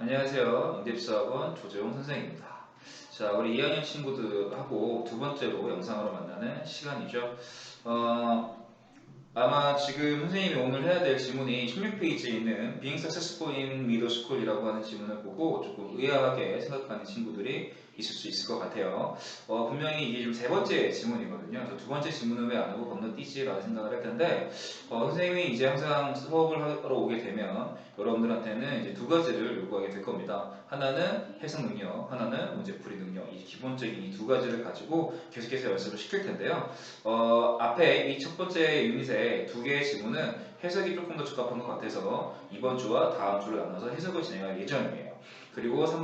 안녕하세요. 인덱스학원 조재용 선생입니다. 자, 우리 2학년 친구들하고 두 번째로 영상으로 만나는 시간이죠. 아마 지금 선생님이 오늘 해야 될 지문이 16페이지에 있는 Being Successful in Middle School이라고 하는 지문을 보고 조금 의아하게 생각하는 친구들이 있을 수 있을 것 같아요. 분명히 이게 지금 세 번째 지문이거든요. 그래서 두 번째 지문은 왜 안 하고 건너뛰지라는 생각을 할 텐데, 선생님이 이제 항상 수업을 하러 오게 되면 여러분들한테는 이제 두 가지를 요구하게 될 겁니다. 하나는 해석 능력, 하나는 문제풀이 능력. 이 기본적인 이 두 가지를 가지고 계속해서 연습을 시킬 텐데요. 앞에 이 첫 번째 유닛의 두 개의 지문은 해석이 조금 더 적합한 것 같아서 이번 주와 다음 주를 나눠서 해석을 진행할 예정이에요. 그리고 세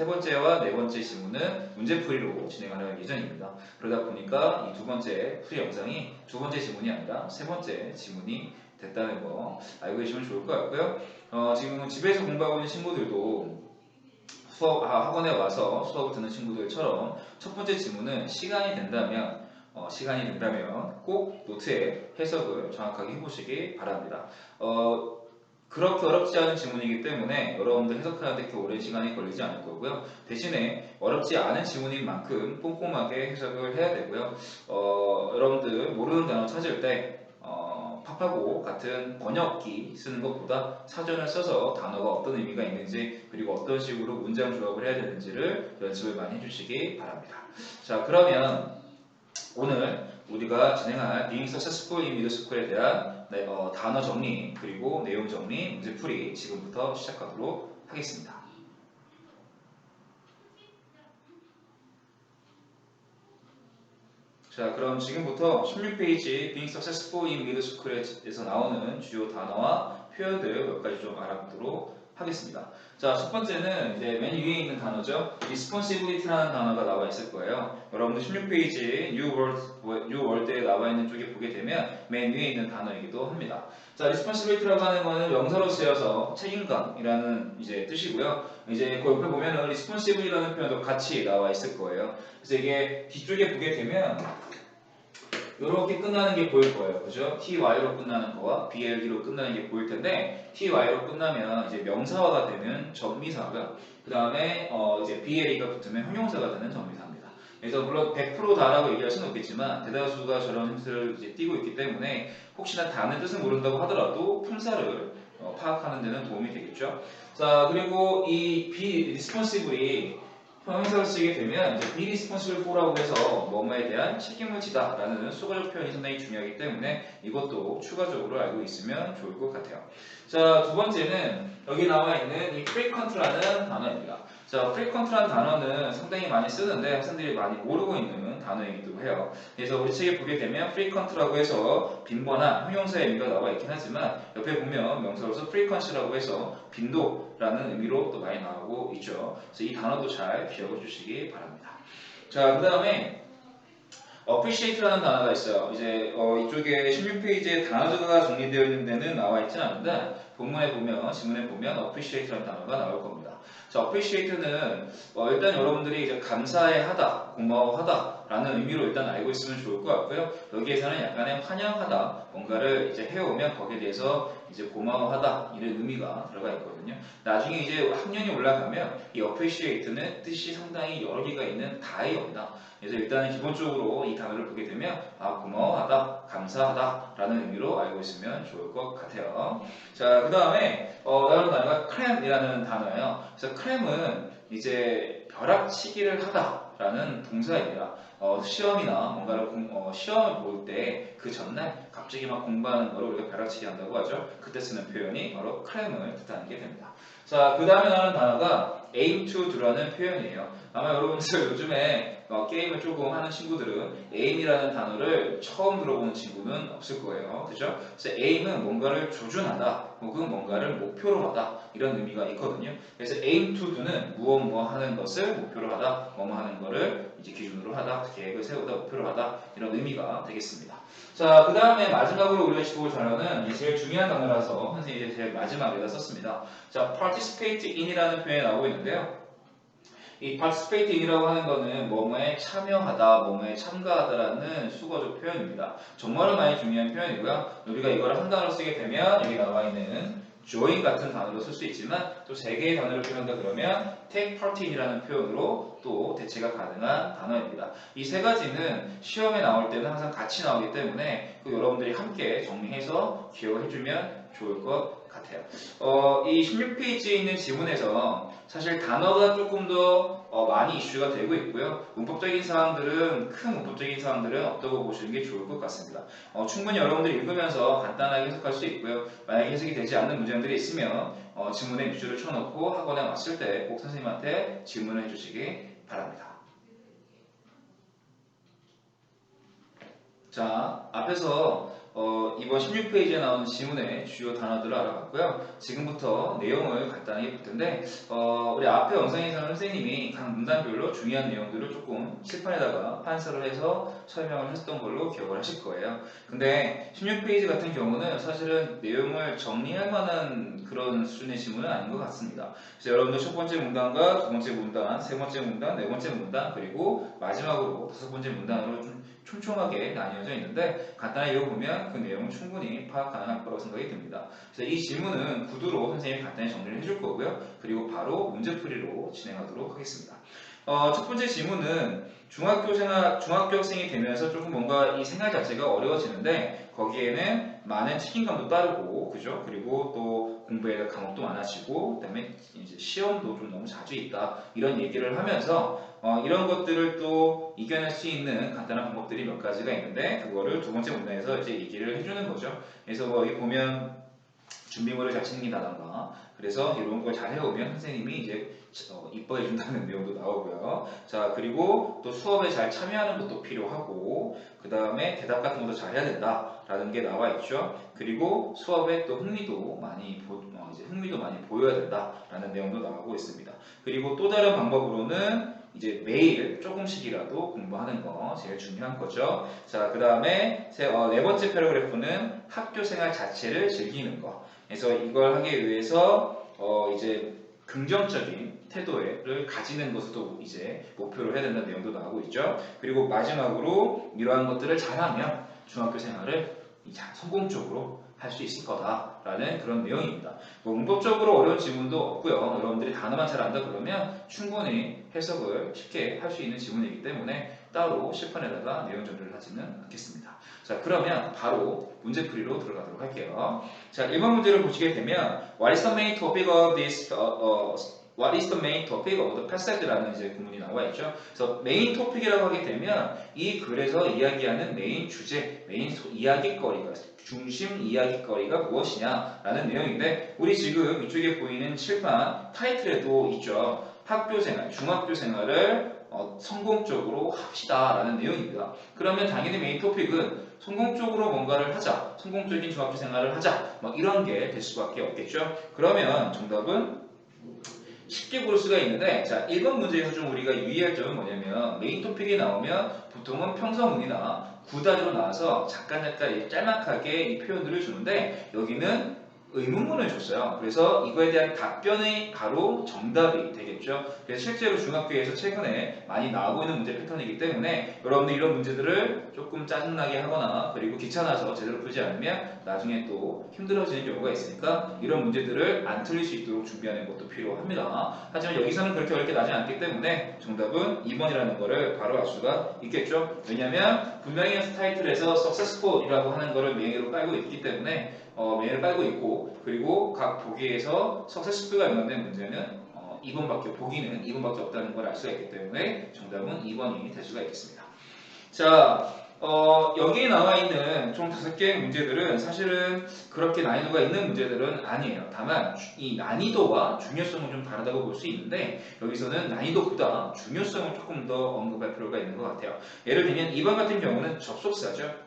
번째와 네 번째 지문은 문제풀이로 진행할 예정입니다. 그러다 보니까 이 두 번째 풀이 영상이 두 번째 지문이 아니라 세 번째 지문이 됐다는 거 알고 계시면 좋을 것 같고요. 지금 집에서 공부하고 있는 친구들도 학원에 와서 수업을 듣는 친구들처럼 첫 번째 지문은 시간이 된다면 꼭 노트에 해석을 정확하게 해보시기 바랍니다. 그렇게 어렵지 않은 지문이기 때문에 여러분들 해석하는데 그렇게 오랜 시간이 걸리지 않을 거고요. 대신에 어렵지 않은 지문인 만큼 꼼꼼하게 해석을 해야 되고요. 여러분들 모르는 단어 찾을 때 팝하고 같은 번역기 쓰는 것보다 사전을 써서 단어가 어떤 의미가 있는지 그리고 어떤 식으로 문장 조합을 해야 되는지를 연습을 많이 해주시기 바랍니다. 자, 그러면 오늘 우리가 진행할 Being Successful in Middle School에 대한 단어 정리 그리고 내용 정리, 문제풀이 지금부터 시작하도록 하겠습니다. 자, 그럼 지금부터 16페이지 Being Successful in Middle School에서 나오는 주요 단어와 표현들 몇 가지 좀 알아보도록 하겠습니다. 자, 첫 번째는 이제 맨 위에 있는 단어죠. Responsibility라는 단어가 나와 있을 거예요. 여러분들 16페이지 New World에 나와 있는 쪽에 보게 되면 맨 위에 있는 단어이기도 합니다. 자, Responsibility라고 하는 거는 명사로 쓰여서 책임감이라는 이제 뜻이고요. 이제 그 옆에 보면은 Responsible이라는 표현도 같이 나와 있을 거예요. 그래서 이게 뒤쪽에 보게 되면 이렇게 끝나는 게 보일 거예요. 그죠? ty로 끝나는 거와 bld로 끝나는 게 보일 텐데 ty로 끝나면 이제 명사화가 되면 전미사고요. 그 다음에 이제 bl이가 붙으면 형용사가 되는 전미사입니다. 그래서 물론 100%다라고 얘기할 수는 없겠지만 대다수가 저런 형태를 이제 띄고 있기 때문에 혹시나 다른 뜻을 모른다고 하더라도 품사를 파악하는 데는 도움이 되겠죠. 자, 그리고 이 be responsible이 형용사를 쓰게 되면 이제 be responsible for라고 해서 뭐뭐에 대한 책임을 지다 라는 수거적 표현이 상당히 중요하기 때문에 이것도 추가적으로 알고 있으면 좋을 것 같아요. 자, 두 번째는 여기 나와 있는 이 frequent라는 단어입니다. 자, frequent라는 단어는 상당히 많이 쓰는데 학생들이 많이 모르고 있는 단어이기도 해요. 그래서 우리 책에 보게 되면 frequent라고 해서 빈번한 형용사의 의미가 나와 있긴 하지만 옆에 보면 명사로서 frequency라고 해서 빈도라는 의미로 또 많이 나오고 있죠. 그래서 이 단어도 잘 기억해 주시기 바랍니다. 자, 그 다음에 appreciate라는 단어가 있어요. 이제 이쪽에 16페이지에 단어가 정리되어 있는 데는 나와 있지 않은데 본문에 보면 지문에 보면 appreciate라는 단어가 나올 겁니다. 자, appreciate는 일단 여러분들이 이제 감사해 하다, 고마워하다 라는 의미로 일단 알고 있으면 좋을 것 같고요. 여기에서는 약간의 환영하다, 뭔가를 이제 해오면 거기에 대해서 이제 고마워하다 이런 의미가 들어가 있거든요. 나중에 이제 학년이 올라가면 이 appreciate는 뜻이 상당히 여러 개가 있는 다이어입니다. 그래서 일단은 기본적으로 이 단어를 보게 되면 고마워하다, 감사하다 라는 의미로 알고 있으면 좋을 것 같아요. 자, 그 다음에 다른 단어가 cram이라는 단어예요. 그래서 cram은 이제 벼락치기를 하다 라는 동사입니다. 시험이나 뭔가를 시험을 볼 때 그 전날 갑자기 막 공부하는 거를 우리가 벼락치기 한다고 하죠. 그때 쓰는 표현이 바로 cram을 뜻하는 게 됩니다. 자, 그 다음에 나오는 단어가 aim to do라는 표현이에요. 아마 여러분들 요즘에 게임을 조금 하는 친구들은 aim이라는 단어를 처음 들어보는 친구는 없을 거예요. 그죠? 그래서 aim은 뭔가를 조준하다 혹은 뭔가를 목표로 하다 이런 의미가 있거든요. 그래서 aim to do는 무엇 하는 것을 목표로 하다, 뭐뭐 하는 것을 이제 기준으로 하다, 계획을 세우다, 목표로 하다 이런 의미가 되겠습니다. 자, 그 다음에 마지막으로 우리가 짚어볼 단어는 제일 중요한 단어라서 선생님이 제일 마지막에다 썼습니다. 자, participate in이라는 표현이 나오고 있는데요. 이 participate in이라고 하는 거는 뭐뭐에 참여하다, 뭐뭐에 참가하다라는 수거적 표현입니다. 정말로 많이 중요한 표현이고요. 우리가 이걸 한 단어로 쓰게 되면 여기 나와 있는 join 같은 단어로 쓸 수 있지만 또 3개의 단어를 표현한다 그러면 take part in이라는 표현으로 또 대체가 가능한 단어입니다. 이 3가지는 시험에 나올 때는 항상 같이 나오기 때문에 여러분들이 함께 정리해서 기억을 해주면 좋을 것 같아요. 이 16페이지에 있는 지문에서 사실 단어가 조금 더 많이 이슈가 되고 있고요. 문법적인 사항들은 큰 문법적인 사항들은 없다고 보시는 게 좋을 것 같습니다. 충분히 여러분들이 읽으면서 간단하게 해석할 수 있고요. 만약에 해석이 되지 않는 문제점들이 있으면 지문에 밑줄을 쳐놓고 학원에 왔을 때 꼭 선생님한테 질문을 해주시기 바랍니다. 자, 앞에서 이번 16페이지에 나오는 지문의 주요 단어들을 알아봤고요. 지금부터 내용을 간단하게 볼 텐데 우리 앞에 영상에서는 선생님이 각 문단별로 중요한 내용들을 조금 칠판에다가 판서를 해서 설명을 했던 걸로 기억을 하실 거예요. 근데 16페이지 같은 경우는 사실은 내용을 정리할 만한 그런 수준의 지문은 아닌 것 같습니다. 그래서 여러분들 첫 번째 문단과 두 번째 문단, 세 번째 문단, 네 번째 문단, 그리고 마지막으로 다섯 번째 문단으로 좀 촘촘하게 나뉘어져 있는데 간단히 읽어보면 그 내용을 충분히 파악 가능할 거라고 생각이 듭니다. 그래서 이 질문은 구두로 선생님이 간단히 정리를 해줄 거고요. 그리고 바로 문제풀이로 진행하도록 하겠습니다. 첫 번째 질문은 중학교 학생이 되면서 조금 뭔가 이 생활 자체가 어려워지는데 거기에는 많은 책임감도 따르고 그죠? 그리고 또 공부에 과목도 많아지고 그다음에 이제 시험도 좀 너무 자주 있다 이런 얘기를 하면서 이런 것들을 또 이겨낼 수 있는 간단한 방법들이 몇 가지가 있는데 그거를 두 번째 문단에서 이제 얘기를 해주는 거죠. 그래서 여기 보면 준비물을 잘 챙긴다던가 그래서 이런 걸 잘 해오면 선생님이 이제 이뻐해 준다는 내용도 나오고요. 자 그리고 또 수업에 잘 참여하는 것도 필요하고 그 다음에 대답 같은 것도 잘 해야 된다라는 게 나와 있죠. 그리고 수업에 또 흥미도 많이 보여야 된다라는 내용도 나오고 있습니다. 그리고 또 다른 방법으로는 이제 매일 조금씩이라도 공부하는 거 제일 중요한 거죠. 자, 그 다음에 네 번째 패러그래프는 학교 생활 자체를 즐기는 거. 그래서 이걸 하기 위해서 이제 긍정적인 태도를 가지는 것도 이제 목표로 해야 된다는 내용도 나오고 있죠. 그리고 마지막으로 이러한 것들을 잘하면 중학교 생활을 성공적으로 할 수 있을 거다라는 그런 내용입니다. 문법적으로 어려운 지문도 없고요. 여러분들이 단어만 잘 안다 그러면 충분히 해석을 쉽게 할 수 있는 지문이기 때문에 따로 실판에다가 내용 정리를 하지는 않겠습니다. 자, 그러면 바로 문제풀이로 들어가도록 할게요. 자, 1번 문제를 보시게 되면 What is the main topic of this What is the main topic of the passage라는 이제 구문이 나와 있죠. 그래서 메인 토픽이라고 하게 되면 이 글에서 이야기하는 메인 주제, 메인 이야기거리가 중심 이야기거리가 무엇이냐라는 내용인데 우리 지금 이쪽에 보이는 칠판 타이틀에도 있죠. 학교생활, 중학교생활을 성공적으로 합시다라는 내용입니다. 그러면 당연히 메인 토픽은 성공적으로 뭔가를 하자, 성공적인 중학교생활을 하자 이런 게 될 수밖에 없겠죠. 그러면 정답은 쉽게 고를 수가 있는데 자 1번 문제에서 좀 우리가 유의할 점은 뭐냐면 메인 토픽이 나오면 보통은 평서문이나 구다리로 나와서 잠깐 짤막하게 이 표현들을 주는데 여기는 의문문을 줬어요. 그래서 이거에 대한 답변이 바로 정답이 되겠죠. 그래서 실제로 중학교에서 최근에 많이 나오고 있는 문제 패턴이기 때문에 여러분들 이런 문제들을 조금 짜증나게 하거나 그리고 귀찮아서 제대로 풀지 않으면 나중에 또 힘들어지는 경우가 있으니까 이런 문제들을 안 틀릴 수 있도록 준비하는 것도 필요합니다. 하지만 여기서는 그렇게 어렵게 나지 않기 때문에 정답은 2번이라는 거를 바로 알 수가 있겠죠. 왜냐하면 분명히 타이틀에서 successful이라고 하는 거를 메인으로 깔고 있기 때문에 메인을 깔고 있고 그리고 각 보기에서 successful가 연관된 문제는 2번밖에 보기는 2번밖에 없다는 걸 알 수가 있기 때문에 정답은 2번이 될 수가 있겠습니다. 자, 여기에 나와 있는 총 5개의 문제들은 사실은 그렇게 난이도가 있는 문제들은 아니에요. 다만 이 난이도와 중요성은 좀 다르다고 볼 수 있는데 여기서는 난이도보다 중요성을 조금 더 언급할 필요가 있는 것 같아요. 예를 들면 2번 같은 경우는 접속사죠.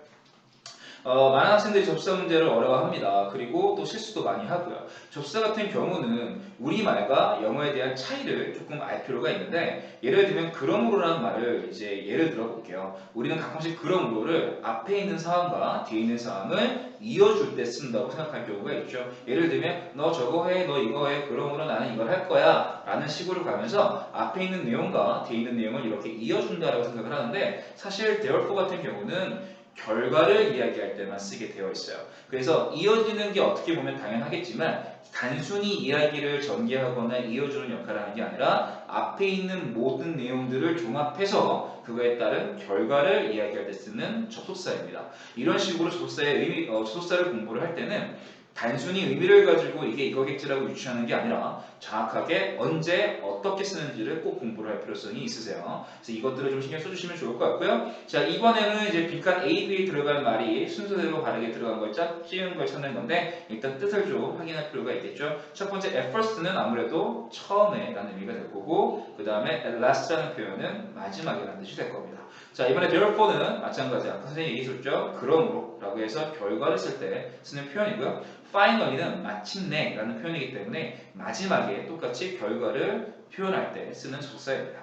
많은 학생들이 접사 문제를 어려워합니다. 그리고 또 실수도 많이 하고요. 접사 같은 경우는 우리말과 영어에 대한 차이를 조금 알 필요가 있는데 예를 들면 그러므로라는 말을 이제 예를 들어 볼게요. 우리는 가끔씩 그러므로를 앞에 있는 사항과 뒤에 있는 사항을 이어줄 때 쓴다고 생각할 경우가 있죠. 예를 들면 너 저거 해, 너 이거 해, 그러므로 나는 이걸 할 거야 라는 식으로 가면서 앞에 있는 내용과 뒤에 있는 내용을 이렇게 이어준다라고 생각을 하는데 사실 therefore 같은 경우는 결과를 이야기할 때만 쓰게 되어 있어요. 그래서 이어지는 게 어떻게 보면 당연하겠지만 단순히 이야기를 전개하거나 이어주는 역할을 하는 게 아니라 앞에 있는 모든 내용들을 종합해서 그거에 따른 결과를 이야기할 때 쓰는 접속사입니다. 이런 식으로 접속사를 공부를 할 때는 단순히 의미를 가지고 이게 이거겠지라고 유추하는 게 아니라 정확하게 언제 어떻게 쓰는지를 꼭 공부를 할 필요성이 있으세요. 그래서 이것들을 좀 신경 써주시면 좋을 것 같고요. 자, 이번에는 이제 빈칸 A, B에 들어간 말이 순서대로 바르게 들어간 걸 찌은 걸 찾는 건데 일단 뜻을 좀 확인할 필요가 있겠죠. 첫 번째 at first는 아무래도 처음에 라는 의미가 될 거고 그 다음에 at last라는 표현은 마지막이라는 뜻이 될 겁니다. 자, 이번에 therefore는 마찬가지 아까 선생님이 얘기했었죠. 그러므로 라고 해서 결과를 쓸 때 쓰는 표현이고요. finally는 마침내 라는 표현이기 때문에 마지막에 똑같이 결과를 표현할 때 쓰는 접속사입니다.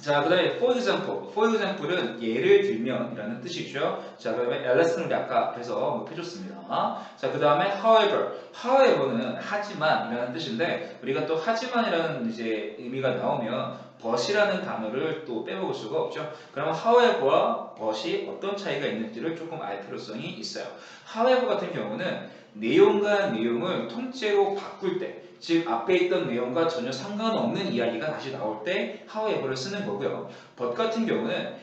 자, 그 다음에 for example은 예를 들면 이라는 뜻이죠. 자, 그 다음에 else는 우리 아까 앞에서 해줬습니다. 자, 그 다음에 however는 하지만 이라는 뜻인데 우리가 또 하지만이라는 이제 의미가 나오면 but이라는 단어를 또 빼먹을 수가 없죠. 그러면 however와 but이 어떤 차이가 있는지를 조금 알 필요성이 있어요. however 같은 경우는 내용과 내용을 통째로 바꿀 때 즉 앞에 있던 내용과 전혀 상관없는 이야기가 다시 나올 때 however를 쓰는 거고요. but 같은 경우는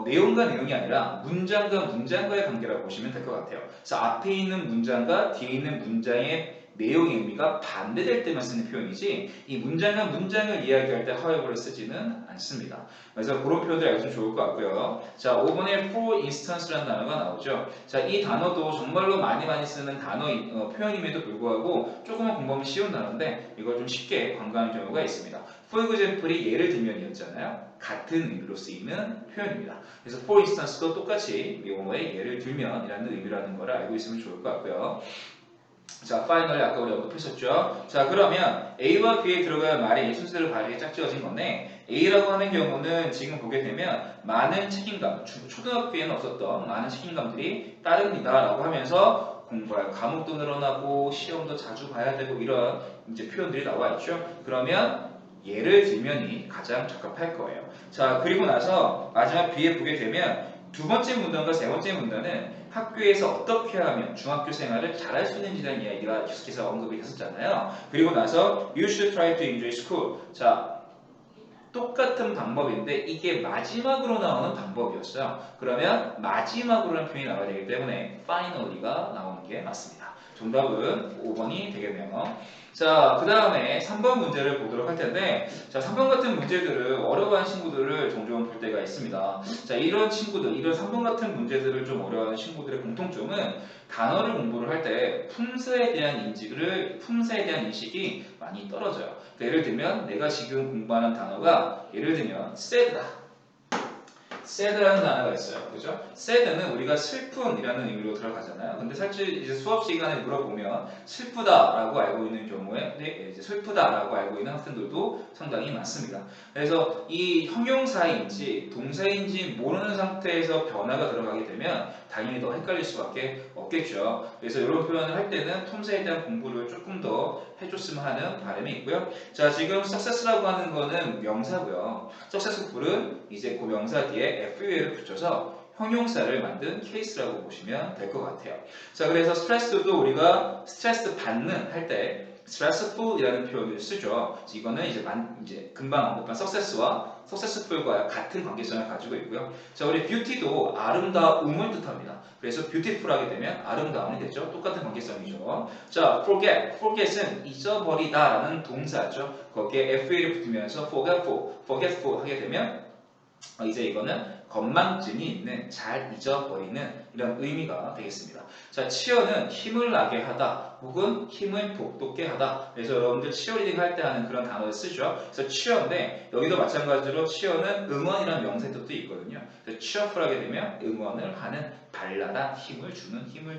내용과 내용이 아니라 문장과 문장과의 관계라고 보시면 될 것 같아요. 그래서 앞에 있는 문장과 뒤에 있는 문장의 내용의 의미가 반대될 때만 쓰는 표현이지 이 문장과 문장을 이야기할 때 however를 쓰지는 않습니다. 그래서 그런 표현들 알면 좋을 것 같고요. 자, 5번에 for instance라는 단어가 나오죠. 자, 이 단어도 정말로 많이 쓰는 표현임에도 불구하고 조금만 공부하면 쉬운 단어인데 이걸 좀 쉽게 관광하는 경우가 있습니다. for example이 예를 들면이었잖아요. 같은 의미로 쓰이는 표현입니다. 그래서 for instance도 똑같이 미용어의 예를 들면이라는 의미라는 걸 알고 있으면 좋을 것 같고요. 자, finally 아까 우리 언급했었죠. 자, 그러면 A와 B에 들어간 말이 순서대로 바르게 짝지어진 건데 A라고 하는 경우는 지금 보게 되면 많은 책임감, 초등학교에는 없었던 많은 책임감들이 따릅니다 라고 하면서 공부할 과목도 늘어나고 시험도 자주 봐야 되고 이런 이제 표현들이 나와 있죠. 그러면 예를 들면이 가장 적합할 거예요. 자, 그리고 나서 마지막 B에 보게 되면 두 번째 문단과 세 번째 문단은 학교에서 어떻게 하면 중학교 생활을 잘할 수 있는지에 대한 이야기가 계속해서 언급이 됐었잖아요. 그리고 나서 You should try to enjoy school. 자, 똑같은 방법인데 이게 마지막으로 나오는 방법이었어요. 그러면 마지막으로는 표현이 나와야 되기 때문에 finally가 나오는 게 맞습니다. 정답은 5번이 되겠네요. 자, 그 다음에 3번 문제를 보도록 할 텐데 자, 3번 같은 문제들을 어려워하는 친구들을 종종 볼 때가 있습니다. 자, 이런 3번 같은 문제들을 좀 어려워하는 친구들의 공통점은 단어를 공부를 할 때 품사에 대한 인식이 많이 떨어져요. 그러니까 예를 들면 내가 지금 공부하는 단어가 예를 들면 sad다. sad라는 단어가 있어요. 그죠? sad는 우리가 슬픔이라는 의미로 들어가잖아요. 근데 사실 이제 수업 시간에 물어보면 슬프다라고 알고 있는 경우에 이제 슬프다라고 알고 있는 학생들도 상당히 많습니다. 그래서 이 형용사인지 동사인지 모르는 상태에서 변화가 들어가게 되면 당연히 더 헷갈릴 수밖에 없겠죠. 그래서 이런 표현을 할 때는 품사에 대한 공부를 조금 더 해줬으면 하는 바람이 있고요. 자, 지금 success라고 하는 거는 명사고요. successful은 이제 그 명사 뒤에 FUL을 붙여서 형용사를 만든 케이스라고 보시면 될 것 같아요. 자, 그래서 스트레스도 우리가 스트레스 받는 할 때 stressful이라는 표현을 쓰죠. 이거는 이제 금방 언급한 successful과 같은 관계성을 가지고 있고요. 자, 우리 beauty도 아름다움을 뜻합니다. 그래서 beautiful하게 되면 아름다움이 되죠. 똑같은 관계성이죠. 자, forget은 잊어버리다라는 동사죠. 거기에 FA를 붙으면서 forgetful 하게 되면 이제 이거는 건망증이 있는, 잘 잊어버리는 이런 의미가 되겠습니다. 자, 치어는 힘을 나게 하다 혹은 힘을 돋돋게 하다. 그래서 여러분들 치어리딩 할 때 하는 그런 단어를 쓰죠. 그래서 치어인데 여기도 마찬가지로 치어는 응원이라는 명사의 뜻도 있거든요. 그래서 치어풀하게 되면 응원을 하는, 발랄한 힘을 주는, 힘을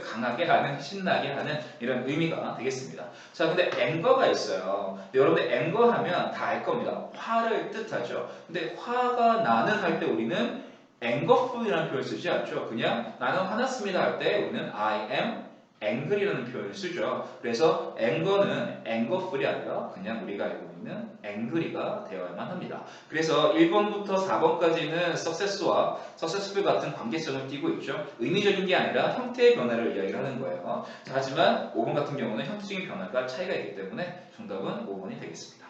강하게 하는, 신나게 하는 이런 의미가 되겠습니다. 자, 근데 앵거가 있어요. 여러분들 앵거 하면 다 알 겁니다. 화를 뜻하죠. 근데 화가 나는 할 때 우리는 angerful이라는 표현을 쓰지 않죠. 그냥 나는 화났습니다 할 때 우리는 I am angry라는 표현을 쓰죠. 그래서 anger는 angerful이 아니라 그냥 우리가 알고 있는 angry가 되어야만 합니다. 그래서 1번부터 4번까지는 success와 successful 같은 관계성을 띠고 있죠. 의미적인 게 아니라 형태의 변화를 이야기를 하는 거예요. 자, 하지만 5번 같은 경우는 형태적인 변화가 차이가 있기 때문에 정답은 5번이 되겠습니다.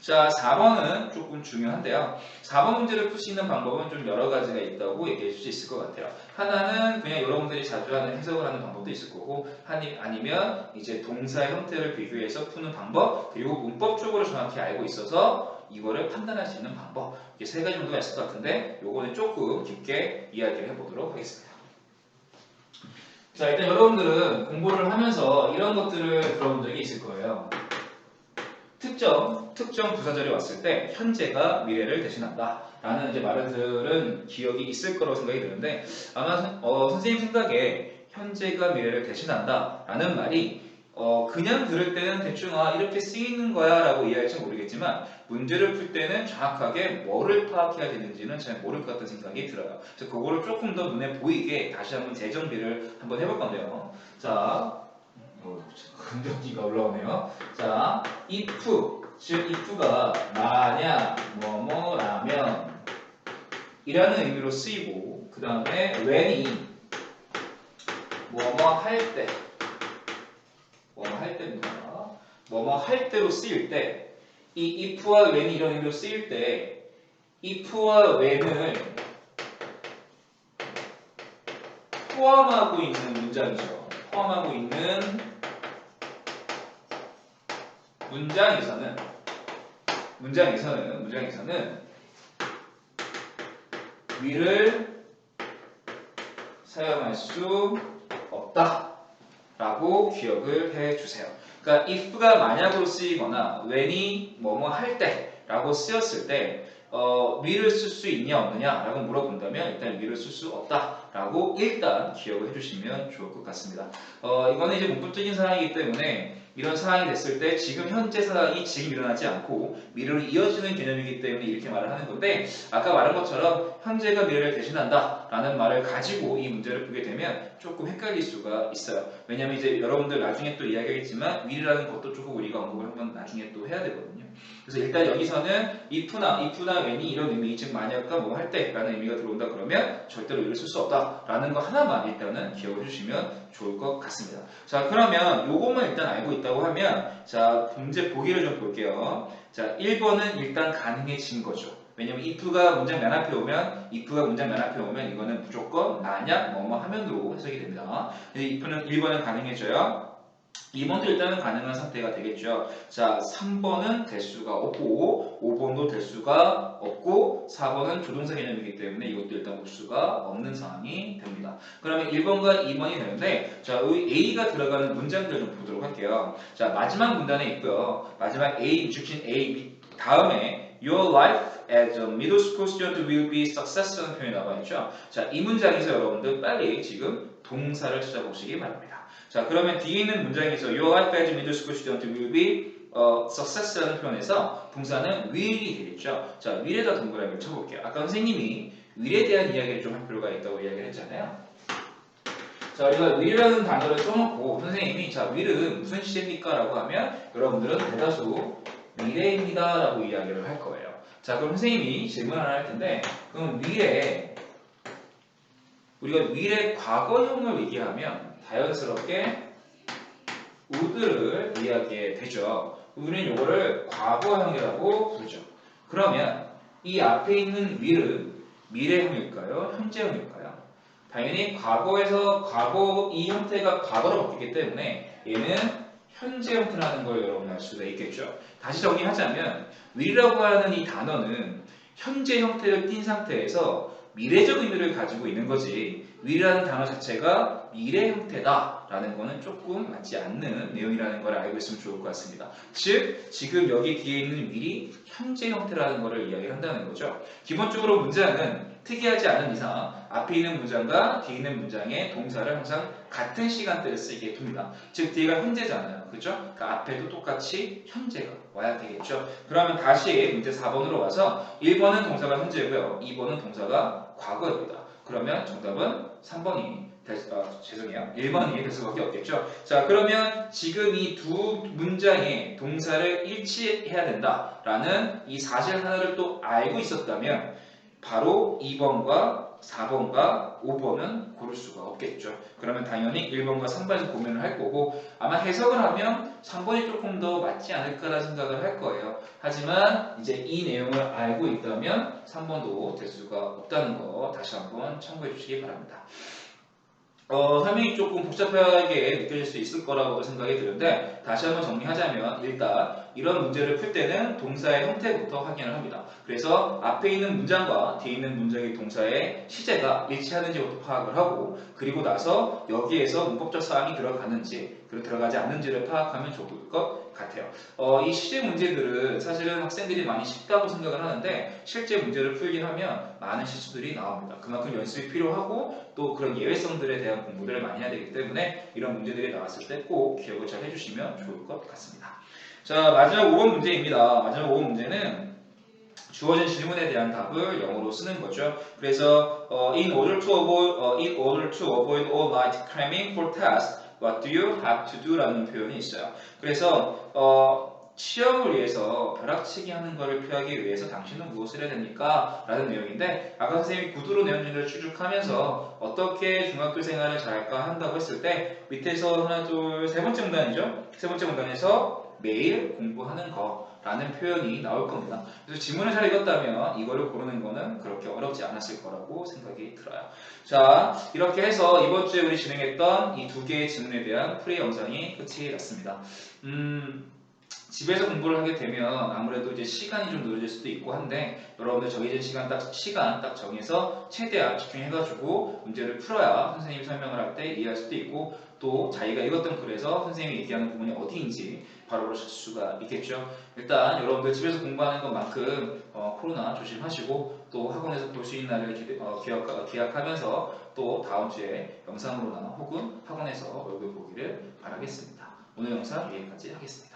자, 4번은 조금 중요한데요. 4번 문제를 풀 수 있는 방법은 좀 여러 가지가 있다고 얘기해 줄 수 있을 것 같아요. 하나는 그냥 여러분들이 자주 하는 해석을 하는 방법도 있을 거고, 아니면 이제 동사의 형태를 비교해서 푸는 방법, 그리고 문법적으로 정확히 알고 있어서 이거를 판단할 수 있는 방법, 이게 세 가지 정도가 있을 것 같은데 요거는 조금 깊게 이야기를 해보도록 하겠습니다. 자, 일단 여러분들은 공부를 하면서 이런 것들을 들어본 적이 있을 거예요. 특정 부사절이 왔을 때 현재가 미래를 대신한다 라는 이제 말을 들은 기억이 있을 거라고 생각이 드는데, 아마 선생님 생각에 현재가 미래를 대신한다 라는 말이 그냥 들을 때는 대충 이렇게 쓰이는 거야 라고 이해할지 모르겠지만, 문제를 풀 때는 정확하게 뭐를 파악해야 되는지는 잘 모를 것 같다는 생각이 들어요. 그래서 그거를 조금 더 눈에 보이게 다시 한번 재정비를 한번 해볼 건데요. 자, 긍정기가 올라오네요. 자, if, 즉 if가 만약 뭐뭐라면 이라는 의미로 쓰이고, 그 다음에 when이 뭐뭐 할 때, 뭐뭐 할 때입니다. 뭐뭐 할 때로 쓰일 때, 이 if와 when이 이런 의미로 쓰일 때 if와 when을 포함하고 있는 문장이죠. 포함하고 있는 문장에서는 will을 사용할 수 없다 라고 기억을 해주세요. 그러니까 if가 만약으로 쓰이거나 when이 뭐뭐 할 때 라고 쓰였을 때 will을 쓸 수 있냐 없느냐 라고 물어본다면 일단 will을 쓸 수 없다 라고 일단 기억을 해주시면 좋을 것 같습니다. 이거는 이제 문법적인 사항이기 때문에 이런 상황이 됐을 때 지금 현재 상황이 지금 일어나지 않고 미래로 이어지는 개념이기 때문에 이렇게 말을 하는 건데, 아까 말한 것처럼 현재가 미래를 대신한다 라는 말을 가지고 이 문제를 보게 되면 조금 헷갈릴 수가 있어요. 왜냐면 이제 여러분들 나중에 또 이야기하겠지만 will이라는 것도 조금 우리가 언급을 한번 나중에 또 해야 되거든요. 그래서 일단 여기서는 if나 when이 이런 의미, 즉 만약과 뭐 할 때라는 의미가 들어온다 그러면 절대로 will을 쓸 수 없다라는 거 하나만 일단은 기억해 주시면 좋을 것 같습니다. 자, 그러면 요것만 일단 알고 있다고 하면, 자, 문제 보기를 좀 볼게요. 자, 1번은 일단 가능해진 거죠. 왜냐면 if가 문장 맨 앞에 오면 이거는 무조건 만약 뭐뭐 하면으로 해석이 됩니다. 그래서 1번은 가능해져요. 2번도 일단은 가능한 상태가 되겠죠. 자, 3번은 될 수가 없고 5번도 될 수가 없고 4번은 조동사 개념이기 때문에 이것도 일단 올 수가 없는 상황이 됩니다. 그러면 1번과 2번이 되는데, 자, 여기 A가 들어가는 문장들 좀 보도록 할게요. 자, 마지막 문단에 있고요. 마지막 A, 인struction A 다음에 Your life as a middle school student will be success라는 표현이 나와 있죠. 자, 이 문장에서 여러분들 빨리 지금 동사를 찾아보시기 바랍니다. 자, 그러면 뒤에 있는 문장에서 Your life as a middle school student will be success라는 표현에서 동사는 will이 되겠죠. 자, will에다 동그라미를 쳐볼게요. 아까 선생님이 will에 대한 이야기를 좀 할 필요가 있다고 이야기를 했잖아요. 자, 우리가 will이라는 단어를 써놓고 선생님이 자, will은 무슨 시제입니까? 라고 하면 여러분들은 대다수 미래입니다 라고 이야기를 할 거예요. 자, 그럼 선생님이 질문 하나 할 텐데, 그럼 우리가 will의 과거형을 얘기하면 자연스럽게 would를 이야기하게 되죠. 우리는 이거를 과거형이라고 부르죠. 그러면 이 앞에 있는 will은 미래형일까요? 현재형일까요? 당연히 과거에서 이 형태가 과거로 바뀌기 때문에 얘는 현재 형태라는 걸 여러분 알 수가 있겠죠. 다시 정리하자면 will이라고 하는 이 단어는 현재 형태를 띈 상태에서 미래적 의미를 가지고 있는 거지, will이라는 단어 자체가 미래 형태다라는 거는 조금 맞지 않는 내용이라는 걸 알고 있으면 좋을 것 같습니다. 즉, 지금 여기 뒤에 있는 will이 현재 형태라는 것을 이야기한다는 거죠. 기본적으로 문장은 특이하지 않은 이상 앞에 있는 문장과 뒤에 있는 문장의 동사를 항상 같은 시간대를 쓰게 둡니다. 즉, 뒤가 현재잖아요. 그죠? 그러니까 앞에도 똑같이 현재가 와야 되겠죠. 그러면 다시 문제 4번으로 와서 1번은 동사가 현재고요. 2번은 동사가 과거입니다. 그러면 정답은 3번이 죄송해요. 1번이 될 수밖에 없겠죠. 자, 그러면 지금 이 두 문장의 동사를 일치해야 된다라는 이 사실 하나를 또 알고 있었다면 바로 2번과 4번과 5번은 고를 수가 없겠죠. 그러면 당연히 1번과 3번에서 고민을 할 거고 아마 해석을 하면 3번이 조금 더 맞지 않을까라는 생각을 할 거예요. 하지만 이제 이 내용을 알고 있다면 3번도 될 수가 없다는 거 다시 한번 참고해 주시기 바랍니다. 설명이 조금 복잡하게 느껴질 수 있을 거라고 생각이 드는데 다시 한번 정리하자면 일단 이런 문제를 풀 때는 동사의 형태부터 확인을 합니다. 그래서 앞에 있는 문장과 뒤에 있는 문장의 동사의 시제가 일치하는지부터 파악을 하고 그리고 나서 여기에서 문법적 사항이 들어가는지 그리고 들어가지 않는지를 파악하면 좋을 것 같아요. 이 시제 문제들은 사실은 학생들이 많이 쉽다고 생각을 하는데 실제 문제를 풀긴 하면 많은 실수들이 나옵니다. 그만큼 연습이 필요하고 또 그런 예외성들에 대한 공부를 많이 해야 되기 때문에 이런 문제들이 나왔을 때 꼭 기억을 잘 해주시면 좋을 것 같습니다. 자, 마지막 5번 문제입니다. 마지막 5번 문제는 주어진 질문에 대한 답을 영어로 쓰는 거죠. 그래서 in order to avoid all night cramming for tests, what do you have to do? 라는 표현이 있어요. 그래서 시험을 위해서 벼락치기 하는 것을 피하기 위해서 당신은 무엇을 해야 됩니까? 라는 내용인데 아까 선생님이 구두로 내용들을 추적하면서 어떻게 중학교 생활을 잘할까 한다고 했을 때 밑에서 하나 둘 세 번째 문단이죠. 세 번째 문단에서 매일 공부하는 거라는 표현이 나올 겁니다. 그래서 지문을 잘 읽었다면 이거를 고르는 거는 그렇게 어렵지 않았을 거라고 생각이 들어요. 자, 이렇게 해서 이번 주에 우리 진행했던 이 두 개의 지문에 대한 풀이 영상이 끝이 났습니다. 집에서 공부를 하게 되면 아무래도 이제 시간이 좀 늦어질 수도 있고 한데 여러분들 정해진 시간 딱 정해서 최대한 집중해가지고 문제를 풀어야 선생님이 설명을 할 때 이해할 수도 있고 또 자기가 읽었던 글에서 선생님이 얘기하는 부분이 어디인지 바로바로 찾을 수가 있겠죠. 일단 여러분들 집에서 공부하는 것만큼 코로나 조심하시고 또 학원에서 볼 수 있는 날을 기약하면서 또 다음 주에 영상으로나 혹은 학원에서 얼굴 보기를 바라겠습니다. 오늘 영상 여기까지 하겠습니다.